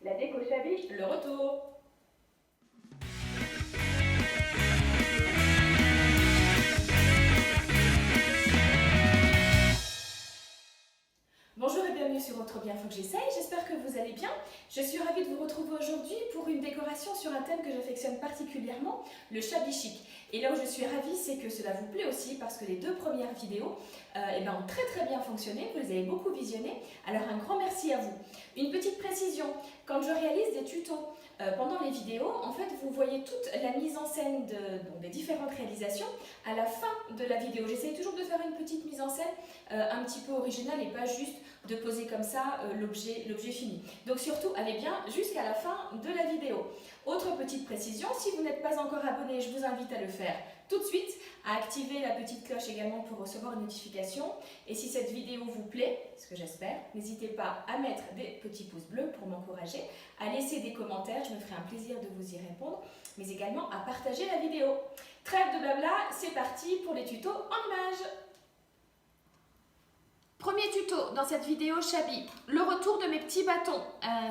La déco Chablis, Le retour. Bonjour et bienvenue sur Autre Bien Faut que j'essaye, j'espère que vous allez bien. Je suis ravie de vous retrouver aujourd'hui pour une décoration sur un thème que j'affectionne particulièrement, le shabby chic. Et là où je suis ravie, c'est que cela vous plaît aussi parce que les deux premières vidéos ont très bien fonctionné, vous les avez beaucoup visionnées, alors un grand merci à vous. Une petite précision, quand je réalise des tutos pendant les vidéos, en fait vous voyez toute la mise en scène des différentes réalisations à la fin de la vidéo. J'essaie toujours de faire une petite mise en scène un petit peu originale et pas juste de poser comme ça l'objet fini. Donc surtout, allez bien jusqu'à la fin de la vidéo. Autre petite précision, si vous n'êtes pas encore abonné, je vous invite à le faire tout de suite, à activer la petite cloche également pour recevoir une notification. Et si cette vidéo vous plaît, ce que j'espère, n'hésitez pas à mettre des petits pouces bleus pour m'encourager, à laisser des commentaires, je me ferai un plaisir de vous y répondre, mais également à partager la vidéo. Trêve de blabla, c'est parti pour les tutos en images. Premier tuto dans cette vidéo shabby, le retour de mes petits bâtons.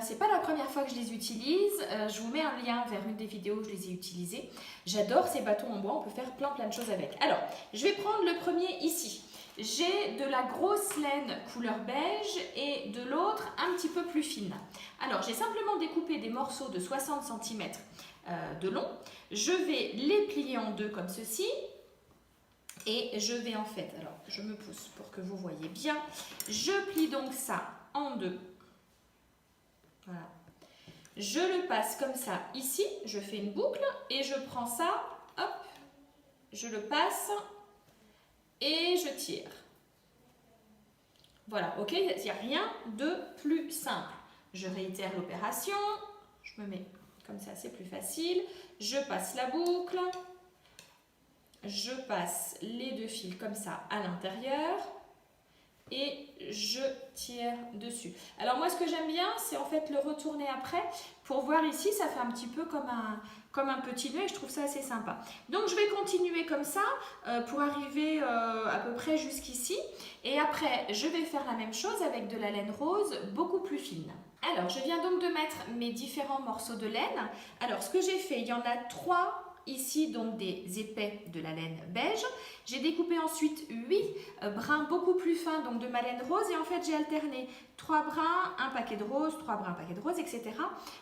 C'est pas la première fois que je les utilise, je vous mets un lien vers une des vidéos où je les ai utilisés. J'adore ces bâtons en bois, on peut faire plein de choses avec. Alors, je vais prendre le premier ici. J'ai de la grosse laine couleur beige et de l'autre un petit peu plus fine. Alors, j'ai simplement découpé des morceaux de 60 cm de long. Je vais les plier en deux comme ceci. Et je vais en fait, alors je me pousse pour que vous voyez bien, je plie donc ça en deux, voilà, je le passe comme ça ici, je fais une boucle et je prends ça, hop, je le passe et je tire. Voilà, ok, il n'y a rien de plus simple. Je réitère l'opération, je me mets comme ça, c'est plus facile, je passe la boucle. Je passe les deux fils comme ça à l'intérieur et je tire dessus. Alors moi ce que j'aime bien c'est en fait le retourner après pour voir ici, ça fait un petit peu comme un petit nœud et je trouve ça assez sympa. Donc je vais continuer comme ça pour arriver à peu près jusqu'ici et après je vais faire la même chose avec de la laine rose beaucoup plus fine. Alors je viens donc de mettre mes différents morceaux de laine. Alors ce que j'ai fait, il y en a 3 ici, donc des épais de la laine beige. J'ai découpé ensuite 8 brins beaucoup plus fins, donc de ma laine rose. Et en fait, j'ai alterné 3 brins, un paquet de rose, 3 brins, un paquet de rose, etc.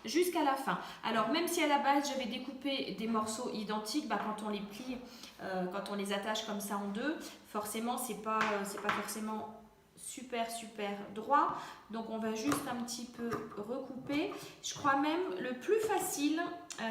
jusqu'à la fin. Alors, même si à la base, j'avais découpé des morceaux identiques, quand on les plie, quand on les attache comme ça en deux, forcément, c'est pas forcément super droit, donc on va juste un petit peu recouper. Je crois même le plus facile,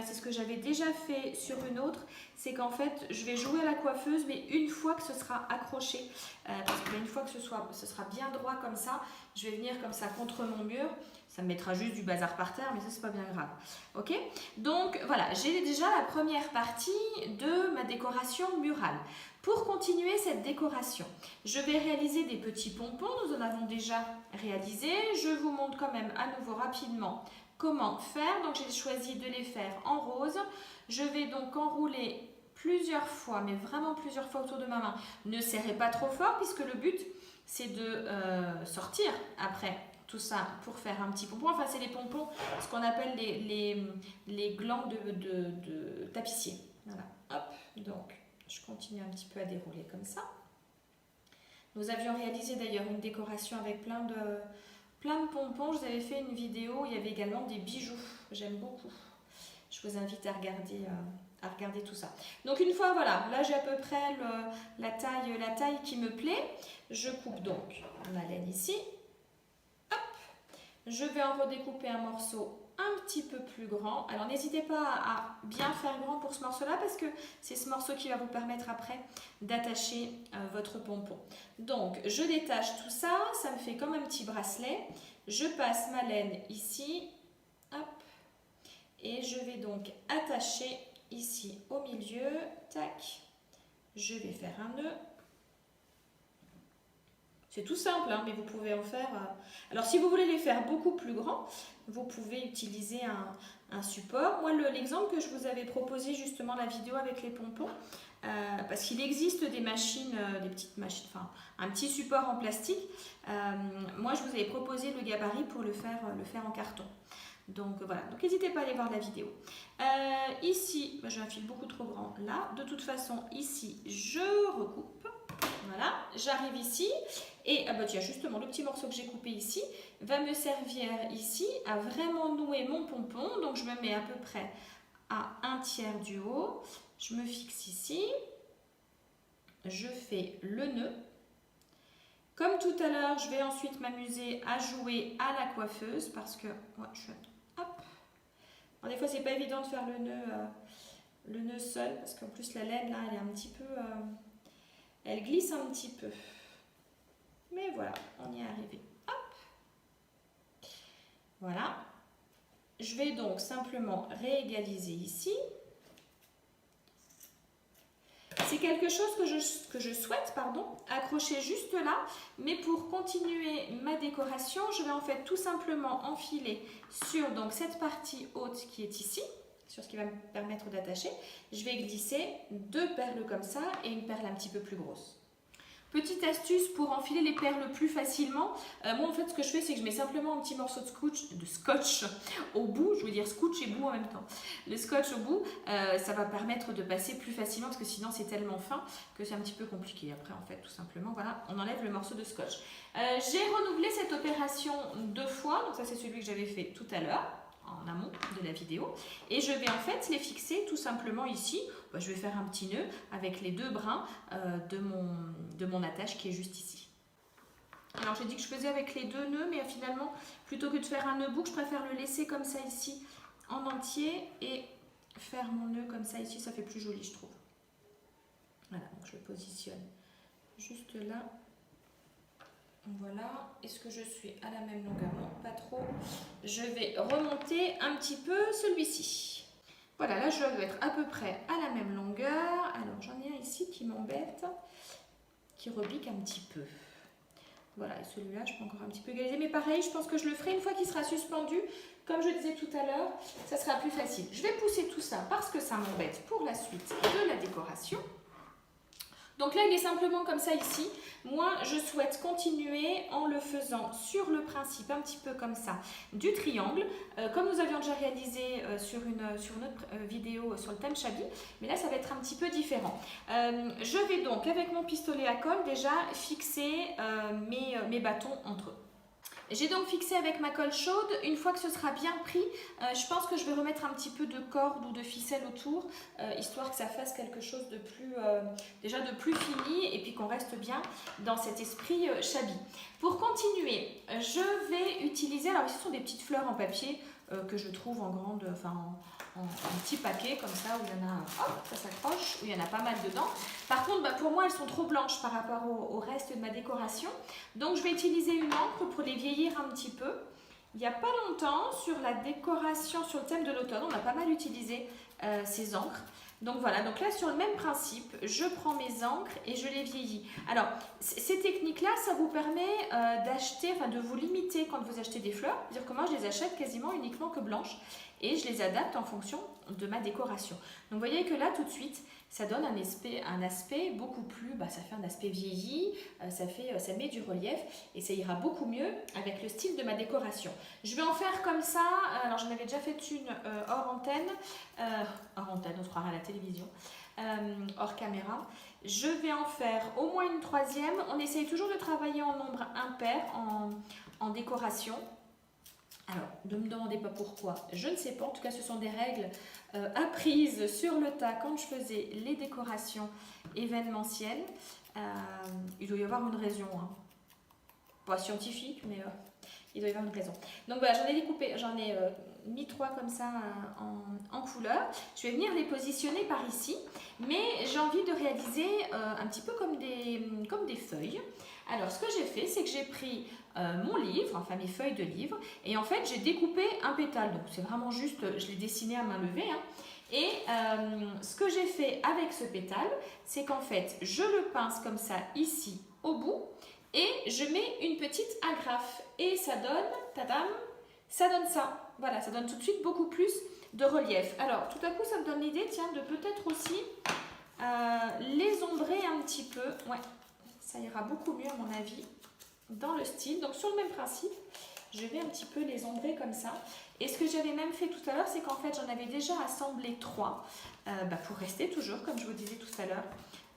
c'est ce que j'avais déjà fait sur une autre, c'est qu'en fait je vais jouer à la coiffeuse mais une fois que ce sera accroché, parce que une fois que ce sera bien droit comme ça, je vais venir comme ça contre mon mur, ça me mettra juste du bazar par terre mais ça c'est pas bien grave, ok. Donc voilà, j'ai déjà la première partie de ma décoration murale. Pour continuer cette décoration, je vais réaliser des petits pompons, nous en avons déjà réalisé. Je vous montre quand même à nouveau rapidement comment faire. Donc j'ai choisi de les faire en rose. Je vais donc enrouler plusieurs fois, mais vraiment plusieurs fois autour de ma main. Ne serrez pas trop fort puisque le but c'est de sortir après tout ça pour faire un petit pompon. Enfin c'est les pompons, ce qu'on appelle les glands de tapissier. Voilà, hop, donc je continue un petit peu à dérouler comme ça. Nous avions réalisé d'ailleurs une décoration avec plein de pompons. Je vous avais fait une vidéo, il y avait également des bijoux. J'aime beaucoup. Je vous invite à regarder tout ça. Donc une fois, voilà, là j'ai à peu près la taille qui me plaît. Je coupe donc ma laine ici. Hop. Je vais en redécouper un morceau un petit peu plus grand. Alors n'hésitez pas à bien faire grand pour ce morceau-là parce que c'est ce morceau qui va vous permettre après d'attacher votre pompon. Donc je détache tout ça, ça me fait comme un petit bracelet. Je passe ma laine ici, hop, et je vais donc attacher ici au milieu, tac, je vais faire un nœud. C'est tout simple, hein, mais vous pouvez en faire... Alors, si vous voulez les faire beaucoup plus grands, vous pouvez utiliser un support. Moi, l'exemple que je vous avais proposé, justement, la vidéo avec les pompons, parce qu'il existe des machines, des petites machines, enfin, un petit support en plastique. Moi, je vous avais proposé le gabarit pour le faire en carton. Donc voilà, donc n'hésitez pas à aller voir la vidéo. Ici, j'ai un fil beaucoup trop grand là. De toute façon, ici, je recoupe. Voilà, j'arrive ici et tiens, justement, le petit morceau que j'ai coupé ici va me servir ici à vraiment nouer mon pompon. Donc je me mets à peu près à 1/3 du haut. Je me fixe ici. Je fais le nœud. Comme tout à l'heure, je vais ensuite m'amuser à jouer à la coiffeuse parce que hop. Alors, des fois, c'est pas évident de faire le nœud seul parce qu'en plus la laine là, elle est un petit peu, elle glisse un petit peu. Mais voilà, on y est arrivé. Hop. Voilà. Je vais donc simplement réégaliser ici. C'est quelque chose que je souhaite accrocher juste là, mais pour continuer ma décoration, je vais en fait tout simplement enfiler sur donc, cette partie haute qui est ici, sur ce qui va me permettre d'attacher. Je vais glisser 2 perles comme ça et une perle un petit peu plus grosse. Petite astuce pour enfiler les perles plus facilement, moi en fait ce que je fais c'est que je mets simplement un petit morceau de scotch au bout, je veux dire scotch et bout en même temps. Le scotch au bout, ça va permettre de passer plus facilement parce que sinon c'est tellement fin que c'est un petit peu compliqué. Après en fait tout simplement, voilà, on enlève le morceau de scotch. J'ai renouvelé cette opération 2 fois, donc ça c'est celui que j'avais fait tout à l'heure en amont de la vidéo et je vais en fait les fixer tout simplement ici. Je vais faire un petit nœud avec les 2 brins de mon attache qui est juste ici. Alors j'ai dit que je faisais avec les 2 nœuds, mais finalement plutôt que de faire un nœud boucle, je préfère le laisser comme ça ici en entier et faire mon nœud comme ça ici, ça fait plus joli je trouve. Voilà, donc je le positionne juste là. Voilà, est-ce que je suis à la même longueur? Non, pas trop. Je vais remonter un petit peu celui-ci. Voilà, là je dois être à peu près à la même longueur. Alors j'en ai un ici qui m'embête, qui repique un petit peu. Voilà, et celui-là je peux encore un petit peu égaliser, mais pareil, je pense que je le ferai une fois qu'il sera suspendu. Comme je disais tout à l'heure, ça sera plus facile. Je vais pousser tout ça parce que ça m'embête pour la suite de la décoration. Donc là, il est simplement comme ça ici. Moi, je souhaite continuer en le faisant sur le principe, un petit peu comme ça, du triangle, comme nous avions déjà réalisé sur une autre vidéo sur le thème Chabi. Mais là, ça va être un petit peu différent. Je vais donc, avec mon pistolet à colle, déjà fixer mes bâtons entre eux. J'ai donc fixé avec ma colle chaude. Une fois que ce sera bien pris, je pense que je vais remettre un petit peu de corde ou de ficelle autour, histoire que ça fasse quelque chose de plus, déjà de plus fini et puis qu'on reste bien dans cet esprit Chabi. Pour continuer, je vais utiliser, alors ici ce sont des petites fleurs en papier que je trouve en grande, en petits paquets comme ça où il y en a, hop, ça s'accroche, où il y en a pas mal dedans. Par contre, pour moi, elles sont trop blanches par rapport au reste de ma décoration. Donc, je vais utiliser une encre pour les vieillir un petit peu. Il n'y a pas longtemps, sur la décoration, sur le thème de l'automne, on a pas mal utilisé ces encres. Donc voilà, donc là sur le même principe, je prends mes encres et je les vieillis. Alors, ces techniques-là, ça vous permet d'acheter, de vous limiter quand vous achetez des fleurs. C'est-à-dire que moi, je les achète quasiment uniquement que blanches et je les adapte en fonction de ma décoration. Donc vous voyez que là, tout de suite, ça donne un aspect beaucoup plus, ça fait un aspect vieilli, ça met du relief et ça ira beaucoup mieux avec le style de ma décoration. Je vais en faire comme ça, alors j'en avais déjà fait une hors antenne, on se croirait à la télévision, hors caméra. Je vais en faire au moins une 3e. On essaye toujours de travailler en nombre impair en décoration. Alors, ne me demandez pas pourquoi, je ne sais pas. En tout cas, ce sont des règles apprises sur le tas quand je faisais les décorations événementielles. Il doit y avoir une raison, pas scientifique, mais il doit y avoir une raison. Donc voilà, j'en ai découpé, j'en ai mis 3 comme ça en couleur. Je vais venir les positionner par ici, mais j'ai envie de réaliser un petit peu comme des feuilles. Alors, ce que j'ai fait, c'est que j'ai pris mon livre, mes feuilles de livre, et en fait, j'ai découpé un pétale. Donc, c'est vraiment juste, je l'ai dessiné à main levée. Et ce que j'ai fait avec ce pétale, c'est qu'en fait, je le pince comme ça ici au bout, et je mets une petite agrafe. Et ça donne, tadam, ça donne ça. Voilà, ça donne tout de suite beaucoup plus de relief. Alors, tout à coup, ça me donne l'idée, tiens, de peut-être aussi les ombrer un petit peu. Ouais, ça ira beaucoup mieux à mon avis dans le style. Donc, sur le même principe, je vais un petit peu les ombrer comme ça. Et ce que j'avais même fait tout à l'heure, c'est qu'en fait, j'en avais déjà assemblé 3 pour rester toujours, comme je vous disais tout à l'heure,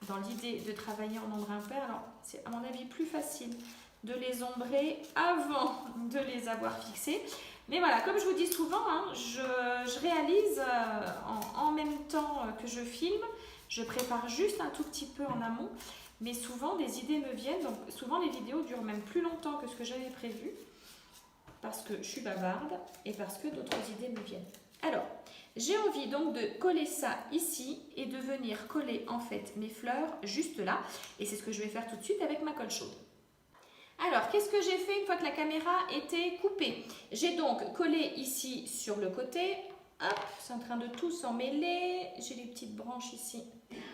dans l'idée de travailler en ombre impair. Alors, c'est à mon avis plus facile de les ombrer avant de les avoir fixés. Mais voilà, comme je vous dis souvent, hein, je réalise en même temps que je filme, je prépare juste un tout petit peu en amont, mais souvent des idées me viennent, donc souvent les vidéos durent même plus longtemps que ce que j'avais prévu, parce que je suis bavarde et parce que d'autres idées me viennent. Alors, j'ai envie donc de coller ça ici et de venir coller en fait mes fleurs juste là, et c'est ce que je vais faire tout de suite avec ma colle chaude. Alors, qu'est-ce que j'ai fait une fois que la caméra était coupée? J'ai donc collé ici sur le côté. Hop, c'est en train de tout s'en mêler. J'ai les petites branches ici.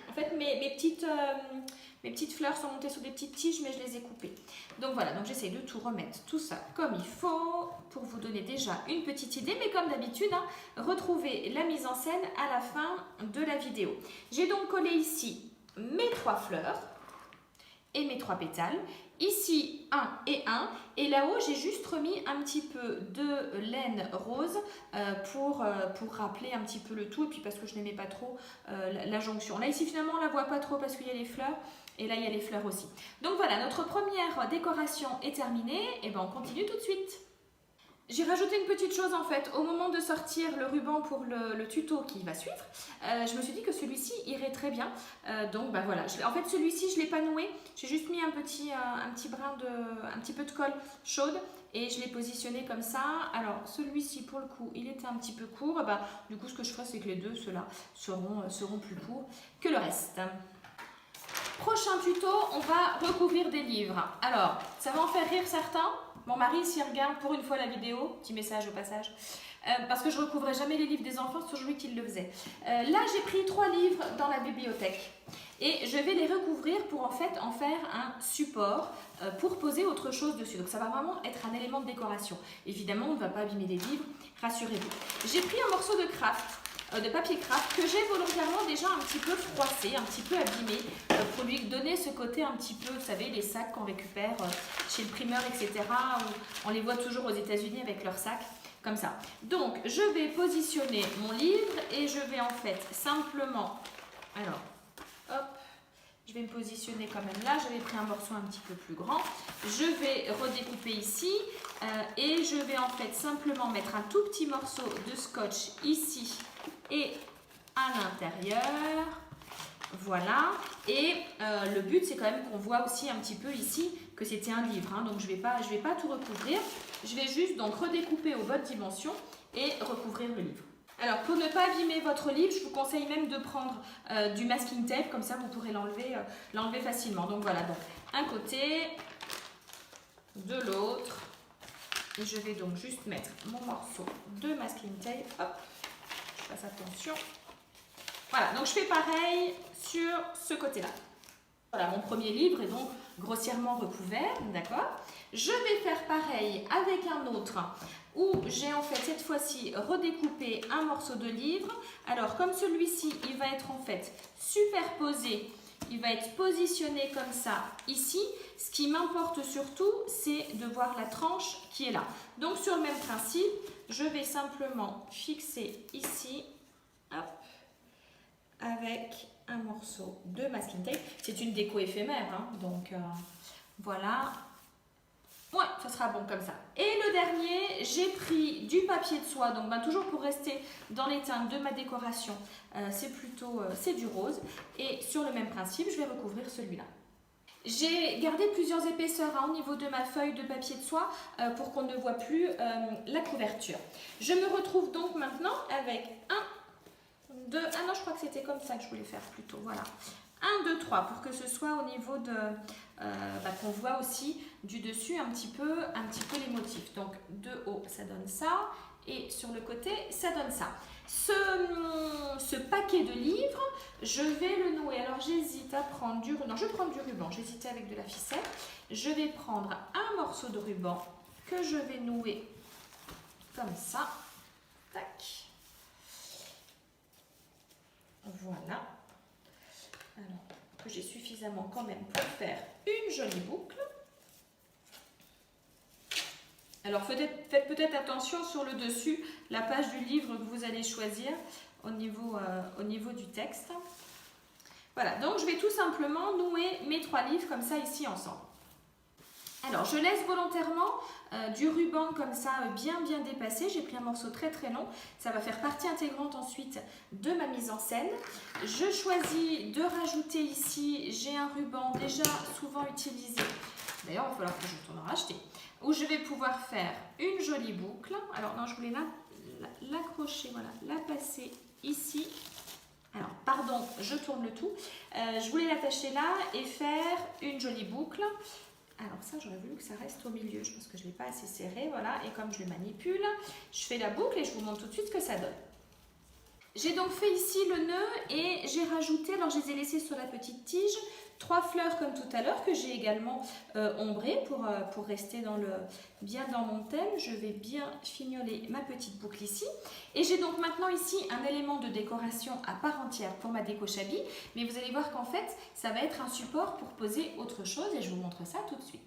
En fait, mes petites fleurs sont montées sur des petites tiges, mais je les ai coupées. Donc voilà, donc j'essaie de tout remettre, tout ça comme il faut, pour vous donner déjà une petite idée. Mais comme d'habitude, hein, retrouvez la mise en scène à la fin de la vidéo. J'ai donc collé ici mes 3 fleurs et mes 3 pétales. Ici, 1 et 1. Et là-haut, j'ai juste remis un petit peu de laine rose pour rappeler un petit peu le tout. Et puis parce que je n'aimais pas trop la jonction. Là, ici, finalement, on ne la voit pas trop parce qu'il y a les fleurs. Et là, il y a les fleurs aussi. Donc voilà, notre première décoration est terminée. Et bien, on continue tout de suite. J'ai rajouté une petite chose en fait, au moment de sortir le ruban pour le tuto qui va suivre, je me suis dit que celui-ci irait très bien, donc bah voilà, en fait celui-ci je ne l'ai pas noué, j'ai juste mis un petit peu de colle chaude et je l'ai positionné comme ça. Alors celui-ci pour le coup il était un petit peu court, bah, du coup ce que je ferai c'est que les deux ceux-là seront plus courts que le reste. Prochain tuto, on va recouvrir des livres. Alors, ça va en faire rire certains. Mon mari s'y regarde pour une fois la vidéo, petit message au passage, parce que je ne recouvrais jamais les livres des enfants, c'est toujours lui qui le faisait. Là, j'ai pris 3 livres dans la bibliothèque et je vais les recouvrir pour en fait en faire un support pour poser autre chose dessus. Donc ça va vraiment être un élément de décoration. Évidemment, on ne va pas abîmer les livres, rassurez-vous. J'ai pris un morceau de craft, de papier craft que j'ai volontairement déjà un petit peu froissé, un petit peu abîmé pour lui donner ce côté un petit peu, vous savez, les sacs qu'on récupère chez le primeur, etc. Où on les voit toujours aux États-Unis avec leurs sacs, comme ça. Donc, je vais positionner mon livre et je vais en fait simplement, alors, hop, je vais me positionner quand même là, j'avais pris un morceau un petit peu plus grand. Je vais redécouper ici et je vais en fait simplement mettre un tout petit morceau de scotch ici et à l'intérieur. Voilà. Et le but c'est quand même qu'on voit aussi un petit peu ici que c'était un livre. Hein, donc je vais pas tout recouvrir. Je vais juste donc redécouper aux bonnes dimensions et recouvrir le livre. Alors, pour ne pas abîmer votre livre, je vous conseille même de prendre du masking tape, comme ça vous pourrez l'enlever facilement. Donc voilà, donc un côté, de l'autre. Et je vais donc juste mettre mon morceau de masking tape. Hop, je fasse attention. Voilà, donc je fais pareil sur ce côté-là. Voilà, mon premier livre est donc grossièrement recouvert, d'accord? Je vais faire pareil avec un autre où j'ai en fait cette fois-ci redécoupé un morceau de livre. Alors comme celui-ci, il va être en fait superposé, il va être positionné comme ça ici. Ce qui m'importe surtout, c'est de voir la tranche qui est là. Donc sur le même principe, je vais simplement fixer ici, hop, avec un morceau de masking tape. C'est une déco éphémère, hein, donc voilà. Ouais, ça sera bon comme ça. Et le dernier, j'ai pris du papier de soie, donc toujours pour rester dans les teintes de ma décoration, c'est du rose. Et sur le même principe, je vais recouvrir celui-là. J'ai gardé plusieurs épaisseurs au niveau de ma feuille de papier de soie pour qu'on ne voit plus la couverture. Je me retrouve donc maintenant avec 1, 2, ah non, je crois que c'était comme ça que je voulais faire plutôt, voilà. 1, 2, 3 pour que ce soit au niveau de, qu'on voit aussi du dessus un petit peu les motifs. Donc de haut ça donne ça et sur le côté ça donne ça. Ce paquet de livres, je vais le nouer. Alors j'hésite à prendre du ruban. Non, je vais prendre du ruban. J'hésitais avec de la ficelle. Je vais prendre un morceau de ruban que je vais nouer comme ça. Tac. Voilà. Alors, que j'ai suffisamment quand même pour faire une jolie boucle. Alors faites peut-être attention sur le dessus, la page du livre que vous allez choisir au niveau du texte. Voilà, donc je vais tout simplement nouer mes 3 livres comme ça ici ensemble. Alors je laisse volontairement du ruban comme ça bien dépassé. J'ai pris un morceau très long. Ça va faire partie intégrante ensuite de ma mise en scène. Je choisis de rajouter ici, j'ai un ruban déjà souvent utilisé. D'ailleurs, il va falloir que je retourne en racheter. Où je vais pouvoir faire une jolie boucle. Alors non, je voulais l'accrocher, voilà, la passer ici. Alors, pardon, je tourne le tout. Je voulais l'attacher là et faire une jolie boucle. Alors ça, j'aurais voulu que ça reste au milieu. Je pense que je ne l'ai pas assez serré, voilà. Et comme je le manipule, je fais la boucle et je vous montre tout de suite ce que ça donne. J'ai donc fait ici le nœud et j'ai rajouté, alors je les ai laissés sur la petite tige, 3 fleurs comme tout à l'heure que j'ai également ombrées pour rester bien dans mon thème. Je vais bien fignoler ma petite boucle ici. Et j'ai donc maintenant ici un élément de décoration à part entière pour ma déco Shabby. Mais vous allez voir qu'en fait, ça va être un support pour poser autre chose et je vous montre ça tout de suite.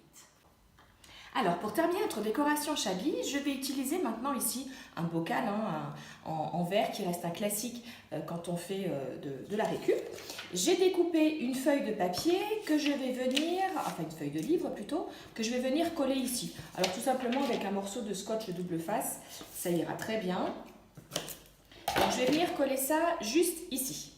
Alors, pour terminer notre décoration Shabby, je vais utiliser maintenant ici un bocal en verre qui reste un classique quand on fait de la récup. J'ai découpé une feuille de papier que je vais venir, enfin une feuille de livre plutôt, que je vais venir coller ici. Alors tout simplement avec un morceau de scotch double face, ça ira très bien. Donc je vais venir coller ça juste ici.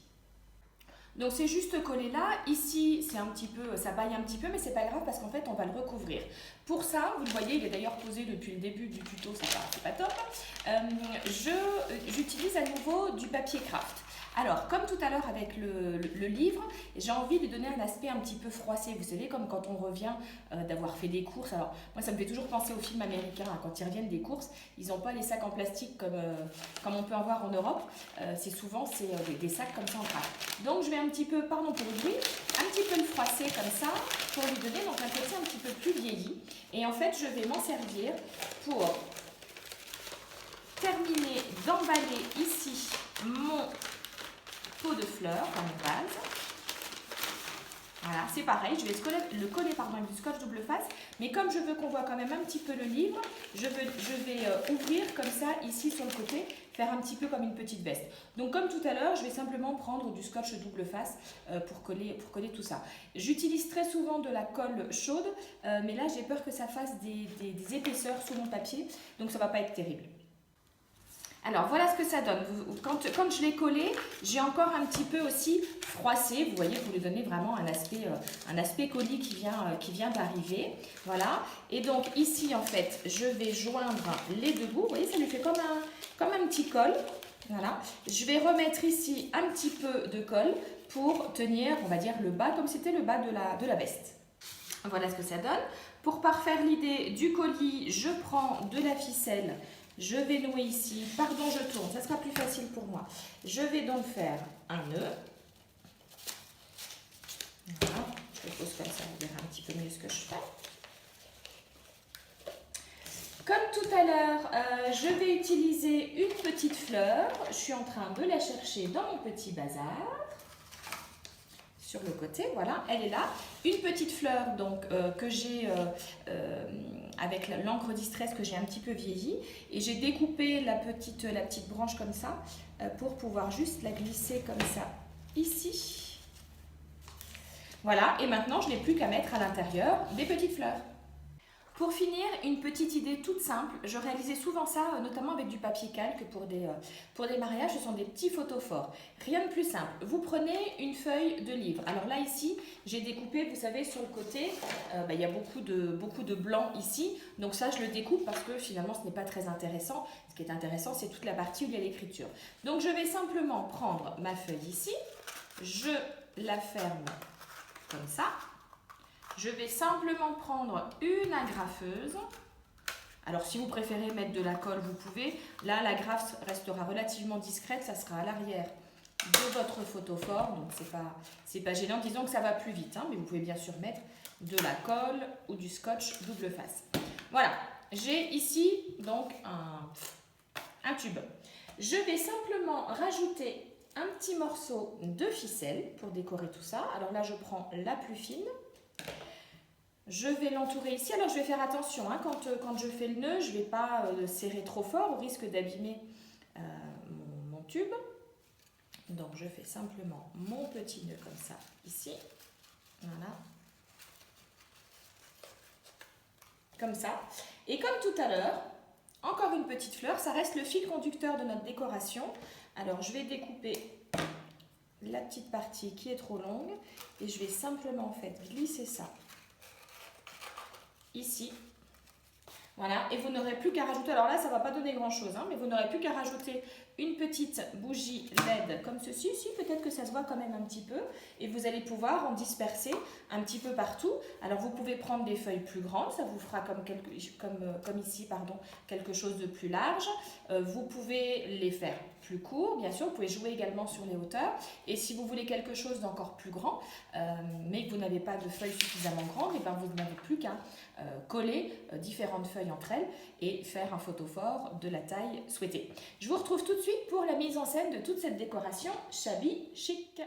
Donc c'est juste collé là, ici c'est un petit peu, ça baille un petit peu mais c'est pas grave parce qu'en fait on va le recouvrir. Pour ça, vous le voyez, il est d'ailleurs posé depuis le début du tuto, c'est pas top. J'utilise à nouveau du papier craft. Alors, comme tout à l'heure avec le livre, j'ai envie de donner un aspect un petit peu froissé. Vous savez, comme quand on revient d'avoir fait des courses. Alors, moi, ça me fait toujours penser aux films américains. Quand ils reviennent des courses, ils n'ont pas les sacs en plastique comme on peut avoir en Europe. C'est souvent des sacs comme ça en craft. Donc, je vais un petit peu, pardon pour le bruit, un petit peu le froisser comme ça pour lui donner donc un côté un petit peu plus vieilli. Et en fait, je vais m'en servir pour terminer d'emballer ici mon pot de fleurs dans mon vase. Voilà, c'est pareil, je vais le coller avec du scotch double face, mais comme je veux qu'on voit quand même un petit peu le livre, je vais ouvrir comme ça ici sur le côté, faire un petit peu comme une petite veste. Donc comme tout à l'heure, je vais simplement prendre du scotch double face pour coller tout ça. J'utilise très souvent de la colle chaude, mais là j'ai peur que ça fasse des épaisseurs sous mon papier, donc ça ne va pas être terrible. Alors voilà ce que ça donne. Quand je l'ai collé, j'ai encore un petit peu aussi froissé. Vous voyez, pour lui donner vraiment un aspect colis qui vient d'arriver. Voilà. Et donc ici, en fait, je vais joindre les deux bouts. Vous voyez, ça lui fait comme un petit col. Voilà. Je vais remettre ici un petit peu de colle pour tenir, on va dire, le bas, comme c'était le bas de la veste. Voilà ce que ça donne. Pour parfaire l'idée du colis, je prends de la ficelle. Je vais nouer ici, pardon je tourne, ça sera plus facile pour moi. Je vais donc faire un nœud. Voilà, je le pose comme ça, on verra un petit peu mieux ce que je fais. Comme tout à l'heure, je vais utiliser une petite fleur. Je suis en train de la chercher dans mon petit bazar. Sur le côté, voilà, elle est là. Une petite fleur donc que j'ai avec l'encre distress que j'ai un petit peu vieilli et j'ai découpé la petite branche comme ça pour pouvoir juste la glisser comme ça ici. Voilà, et maintenant je n'ai plus qu'à mettre à l'intérieur des petites fleurs. Pour finir, une petite idée toute simple, je réalisais souvent ça, notamment avec du papier calque pour des mariages, ce sont des petits photophores. Rien de plus simple, vous prenez une feuille de livre. Alors là ici, j'ai découpé, vous savez, sur le côté, il y a beaucoup de blanc ici, donc ça je le découpe parce que finalement ce n'est pas très intéressant. Ce qui est intéressant, c'est toute la partie où il y a l'écriture. Donc je vais simplement prendre ma feuille ici, je la ferme comme ça. Je vais simplement prendre une agrafeuse. Alors, si vous préférez mettre de la colle, vous pouvez. Là, l'agrafe restera relativement discrète. Ça sera à l'arrière de votre photophore. Donc, c'est pas gênant. Disons que ça va plus vite. Mais vous pouvez bien sûr mettre de la colle ou du scotch double face. Voilà. J'ai ici donc un tube. Je vais simplement rajouter un petit morceau de ficelle pour décorer tout ça. Alors là, je prends la plus fine. Je vais l'entourer ici. Alors, je vais faire attention, hein, quand je fais le nœud, je ne vais pas le serrer trop fort au risque d'abîmer mon tube. Donc, je fais simplement mon petit nœud comme ça, ici. Voilà. Comme ça. Et comme tout à l'heure, encore une petite fleur. Ça reste le fil conducteur de notre décoration. Alors, je vais découper la petite partie qui est trop longue. Et je vais simplement, en fait, glisser ça ici. Voilà, et vous n'aurez plus qu'à rajouter, alors là ça ne va pas donner grand chose, hein, mais vous n'aurez plus qu'à rajouter une petite bougie LED comme ceci. Ici, peut-être que ça se voit quand même un petit peu, et vous allez pouvoir en disperser un petit peu partout. Alors vous pouvez prendre des feuilles plus grandes, ça vous fera comme ici, pardon, quelque chose de plus large. Vous pouvez les faire plus courts, bien sûr, vous pouvez jouer également sur les hauteurs. Et si vous voulez quelque chose d'encore plus grand, mais que vous n'avez pas de feuilles suffisamment grandes, et bien vous n'avez plus qu'à coller différentes feuilles entre elles et faire un photophore de la taille souhaitée. Je vous retrouve tout de suite pour la mise en scène de toute cette décoration shabby chic.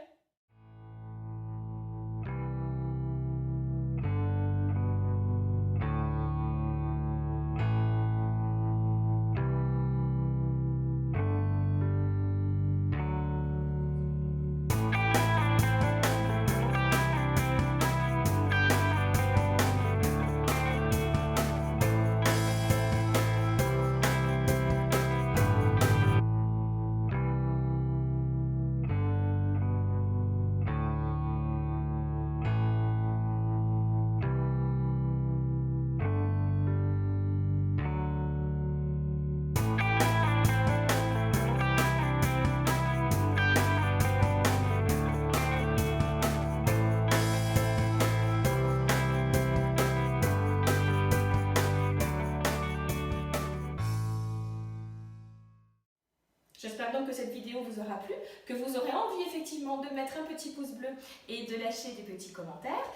J'espère donc que cette vidéo vous aura plu, que vous aurez envie effectivement de mettre un petit pouce bleu et de lâcher des petits commentaires.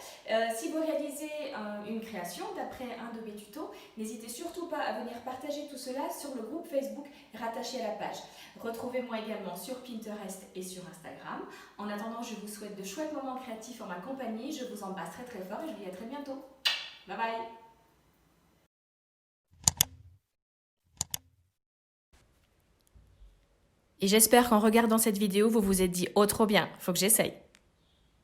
Si vous réalisez une création d'après un de mes tutos, n'hésitez surtout pas à venir partager tout cela sur le groupe Facebook rattaché à la page. Retrouvez-moi également sur Pinterest et sur Instagram. En attendant, je vous souhaite de chouettes moments créatifs en ma compagnie. Je vous embrasse très très fort et je vous dis à très bientôt. Bye bye! Et j'espère qu'en regardant cette vidéo, vous vous êtes dit « Oh trop bien, faut que j'essaye ».